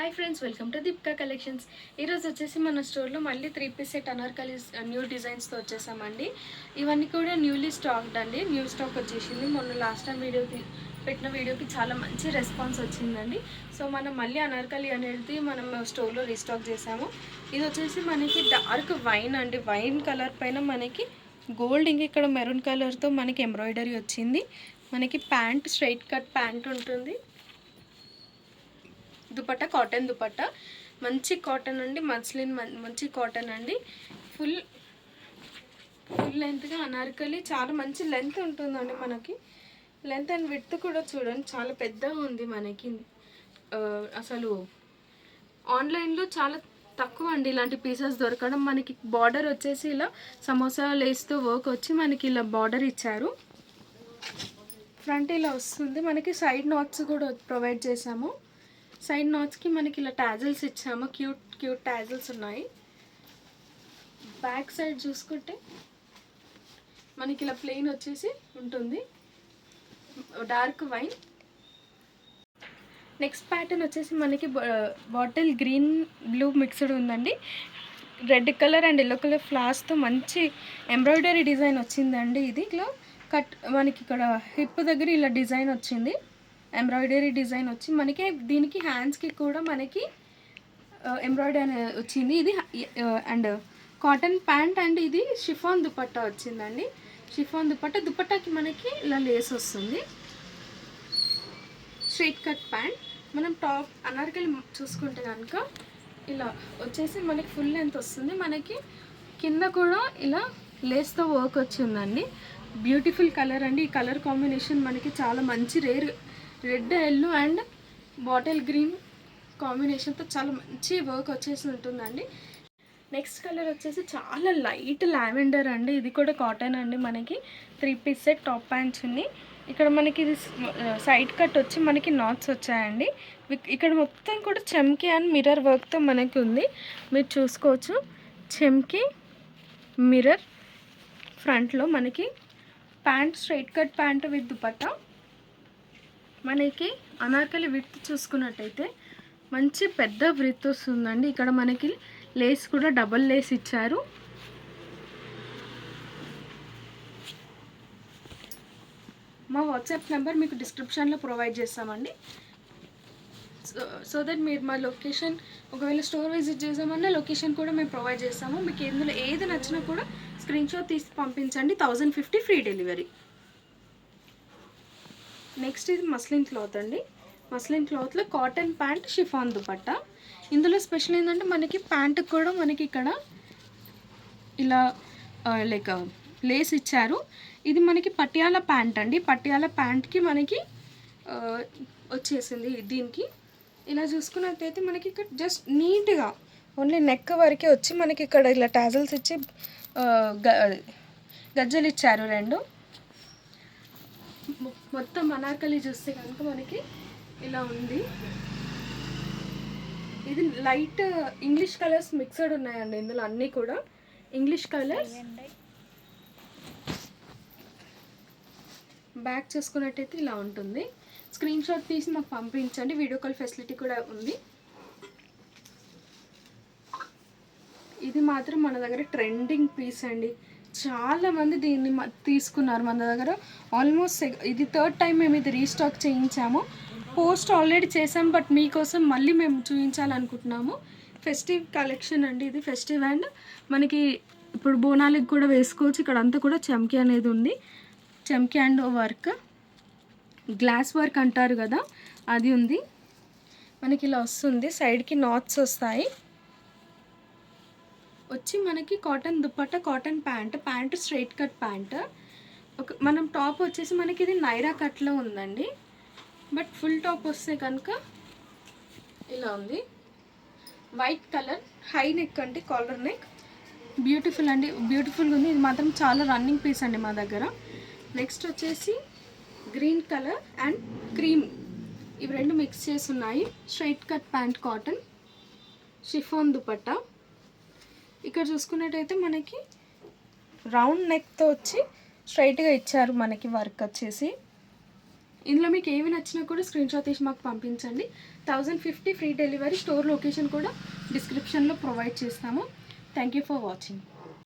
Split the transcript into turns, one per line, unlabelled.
Hi friends, welcome to Deepika collections. ఈరోజు వచ్చేసి మన స్టోర్లో మళ్ళీ 3 పీస్ సెట్ అనార్కలీస్ న్యూ డిజైన్స్తో వచ్చేసామండి. ఇవన్నీ కూడా న్యూలీ స్టాక్డ్ అండి. న్యూ స్టాక్ వచ్చేసింది. మొన్న లాస్ట్ టైం పెట్టిన వీడియోకి చాలా మంచి రెస్పాన్స్ వచ్చిందండి. సో మనం మళ్ళీ అనార్కలి అనేది మనం స్టోర్లో రీస్టాక్ చేసాము. ఇది వచ్చేసి మనకి డార్క్ వైన్ అండి. వైన్ కలర్ పైన మనకి గోల్డ్, ఇంక ఇక్కడ మెరూన్ కలర్తో మనకి ఎంబ్రాయిడరీ వచ్చింది. మనకి ప్యాంట్ స్ట్రైట్ కట్ ప్యాంట్ ఉంటుంది. దుపట్టా కాటన్ దుపట్టా, మంచి కాటన్ అండి, మస్లిన్ మంచి కాటన్ అండి. ఫుల్ లెంత్గా అనార్కలి, చాలా మంచి లెంత్ ఉంటుందండి. మనకి లెంత్ అండ్ విడ్త్ కూడా చూడండి, చాలా పెద్దగా ఉంది మనకి. అసలు ఆన్లైన్లో చాలా తక్కువ అండి ఇలాంటి పీసెస్ దొరకడం. మనకి బార్డర్ వచ్చేసి ఇలా సమోసా లేస్తో వర్క్ వచ్చి మనకి ఇలా బార్డర్ ఇచ్చారు. ఫ్రంట్ ఇలా వస్తుంది. మనకి సైడ్ నాట్స్ కూడా ప్రొవైడ్ చేసాము. సైడ్ నాట్స్కి మనకి ఇలా టాజిల్స్ ఇచ్చాము. క్యూట్ టాజిల్స్ ఉన్నాయి. బ్యాక్ సైడ్ చూసుకుంటే మనకి ఇలా ప్లెయిన్ వచ్చేసి ఉంటుంది, డార్క్ వైన్. నెక్స్ట్ ప్యాటర్న్ వచ్చేసి మనకి బాటిల్ గ్రీన్ బ్లూ మిక్స్డ్ ఉందండి. Red colour and yellow colour ఫ్లాస్తో మంచి ఎంబ్రాయిడరీ డిజైన్ వచ్చిందండి. ఇది ఇలా కట్ మనకి ఇక్కడ హిప్ దగ్గర ఇలా డిజైన్ వచ్చింది, ఎంబ్రాయిడరీ డిజైన్ వచ్చి మనకి దీనికి హ్యాండ్స్కి కూడా మనకి ఎంబ్రాయిడరీ వచ్చింది. ఇది అండ్ కాటన్ ప్యాంట్ అండ్ ఇది షిఫాన్ దుపట్టా వచ్చిందండి. షిఫాన్ దుపట్టాకి మనకి ఇలా లేస్ వస్తుంది. Straight cut pant. మనం టాప్ అనార్కలి చూసుకుంటే కనుక ఇలా వచ్చేసి మనకి ఫుల్ లెంత్ వస్తుంది. మనకి కింద కూడా ఇలా లేస్తో వర్క్ వచ్చిందండి. బ్యూటిఫుల్ కలర్ అండి. ఈ కలర్ కాంబినేషన్ మనకి చాలా మంచి red, yellow and bottle green కాంబినేషన్తో చాలా మంచి వర్క్ వచ్చేసి ఉంటుందండి. నెక్స్ట్ కలర్ వచ్చేసి చాలా లైట్ లావెండర్ అండి. ఇది కూడా కాటన్ అండి. మనకి 3 పీస్ సెట్ టాప్ ప్యాంట్స్ ఉన్నాయి. ఇక్కడ మనకి ఇది సైడ్ కట్ వచ్చి మనకి నాట్స్ వచ్చాయండి. ఇక్కడ మొత్తం కూడా చెమ్కీ అండ్ మిర్రర్ వర్క్తో మనకి ఉంది. మీరు చూసుకోవచ్చు, చెమ్కీ మిర్రర్. ఫ్రంట్లో మనకి pant straight cut pant with dupatta. మనకి అనార్కలి విడ్త్ చూసుకున్నట్టయితే మంచి పెద్ద విడ్త్ వస్తుందండి. ఇక్కడ మనకి లేస్ కూడా డబల్ లేస్ ఇచ్చారు. మా వాట్సాప్ నెంబర్ మీకు డిస్క్రిప్షన్లో ప్రొవైడ్ చేస్తామండి. సో దట్ మీరు మా లొకేషన్, ఒకవేళ స్టోర్ విజిట్ చేసామన్నా లొకేషన్ కూడా మేము ప్రొవైడ్ చేస్తాము. మీకు ఇందులో ఏది నచ్చినా కూడా స్క్రీన్ షాట్ తీసి పంపించండి. 1050 ఫ్రీ డెలివరీ. నెక్స్ట్ ఇది మస్లిన్ క్లాత్ అండి. మస్లిన్ క్లాత్లో కాటన్ ప్యాంట్ షిఫాన్ దుపట్టా. ఇందులో స్పెషల్ ఏంటంటే మనకి ప్యాంట్ కూడా మనకి ఇక్కడ ఇలా లైక్ లేస్ ఇచ్చారు. ఇది మనకి పటియాలా ప్యాంట్ అండి. పటియాలా ప్యాంట్కి మనకి వచ్చేసింది. దీనికి ఇలా చూసుకున్నట్టయితే మనకి ఇక్కడ జస్ట్ నీట్గా ఓన్లీ నెక్ వరకే వచ్చి మనకి ఇక్కడ ఇలా టాజల్స్ ఇచ్చి గజ్జలు ఇచ్చారు 2. మొత్తం అనార్కలి చూస్తే కనుక మనకి ఇలా ఉంది. ఇది లైట్ ఇంగ్లీష్ కలర్స్ మిక్స్డ్ ఉన్నాయండి. ఇందులో అన్నీ కూడా ఇంగ్లీష్ కలర్స్. బ్యాక్ చూసుకున్నట్టయితే ఇలా ఉంటుంది. స్క్రీన్ షాట్ తీసి మాకు పంపించండి. వీడియో కాల్ ఫెసిలిటీ కూడా ఉంది. ఇది మాత్రం మన దగ్గర ట్రెండింగ్ పీస్ అండి. చాలామంది దీన్ని తీసుకున్నారు మన దగ్గర. ఆల్మోస్ట్ ఇది 3rd టైం మేము ఇది రీస్టాక్ చేయించాము. పోస్ట్ ఆల్రెడీ చేసాం, బట్ మీకోసం మళ్ళీ మేము చూపించాలనుకుంటున్నాము. ఫెస్టివ్ కలెక్షన్ అండి. ఇది ఫెస్టివ్ అండ్ మనకి ఇప్పుడు బోనాలకి కూడా వేసుకోవచ్చు. ఇక్కడ అంతా కూడా చెమ్కీ అనేది ఉంది. చెమ్కీ అండ్ వర్క్, గ్లాస్ వర్క్ అంటారు కదా, అది ఉంది. మనకి ఇలా వస్తుంది. సైడ్కి నాట్స్ వస్తాయి. వచ్చి మనకి cotton dupatta, cotton pant straight cut pant. మనం టాప్ వచ్చేసి మనకి ఇది నైరా కట్లో ఉందండి. బట్ ఫుల్ టాప్ వస్తే కనుక ఇలా ఉంది. వైట్ కలర్, హై నెక్ అంటే కాలర్ నెక్. బ్యూటిఫుల్ అండి, బ్యూటిఫుల్గా ఉంది. ఇది మాత్రం చాలా రన్నింగ్ పీస్ అండి మా దగ్గర. నెక్స్ట్ వచ్చేసి గ్రీన్ కలర్ అండ్ క్రీమ్, ఇవి 2 మిక్స్ చేసి ఉన్నాయి. Straight cut pant cotton, chiffon dupatta. ఇక్కడ చూసుకున్నట్టయితే మనకి రౌండ్ నెక్తో వచ్చి స్ట్రైట్గా ఇచ్చారు మనకి వర్క్ వచ్చేసి. ఇందులో మీకు ఏవి నచ్చినా కూడా స్క్రీన్ షాట్ తీసి మాకు పంపించండి. 1050 ఫ్రీ డెలివరీ. స్టోర్ లొకేషన్ కూడా డిస్క్రిప్షన్లో ప్రొవైడ్ చేస్తాము. Thank you for watching.